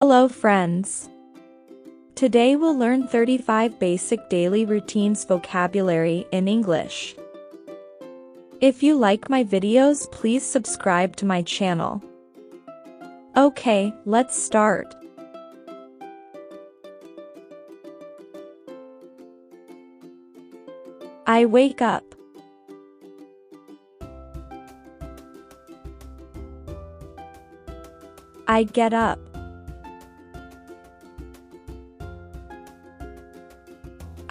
Hello friends. Today we'll learn 35 basic daily routines vocabulary in English. If you like my videos, please subscribe to my channel. Okay, let's start. I wake up. I get up.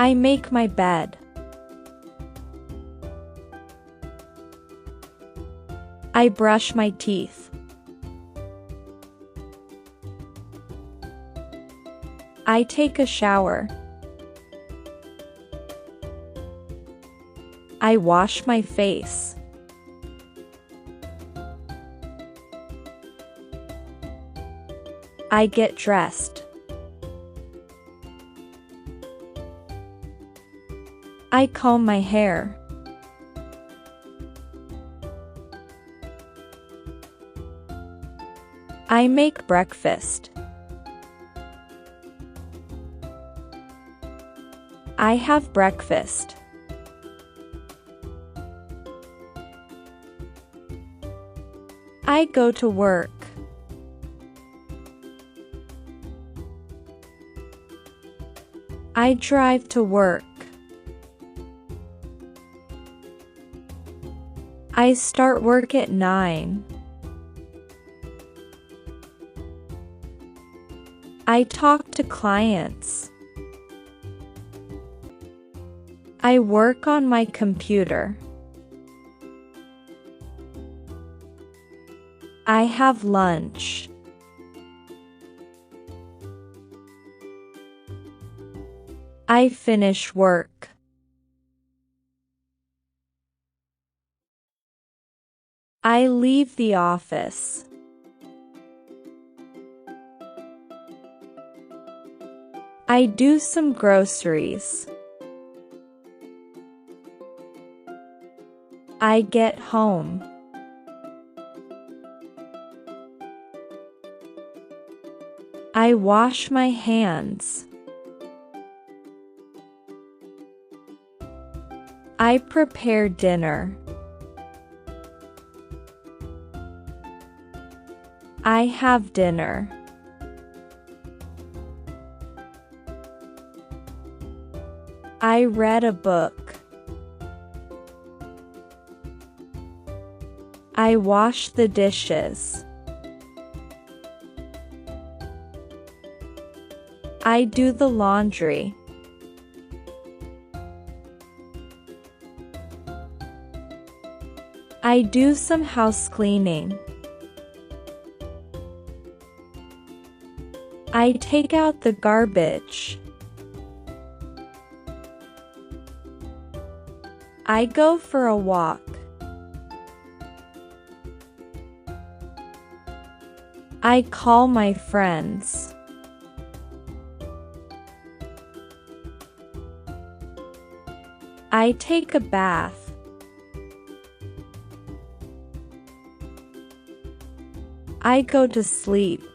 I make my bed. I brush my teeth. I take a shower. I wash my face. I get dressed. I comb my hair. I make breakfast. I have breakfast. I go to work. I drive to work. I start work at 9. I talk to clients. I work on my computer. I have lunch. I finish work. I leave the office. I do some groceries. I get home. I wash my hands. I prepare dinner. I have dinner. I read a book. I wash the dishes. I do the laundry. I do some house cleaning. I take out the garbage. I go for a walk. I call my friends. I take a bath. I go to sleep.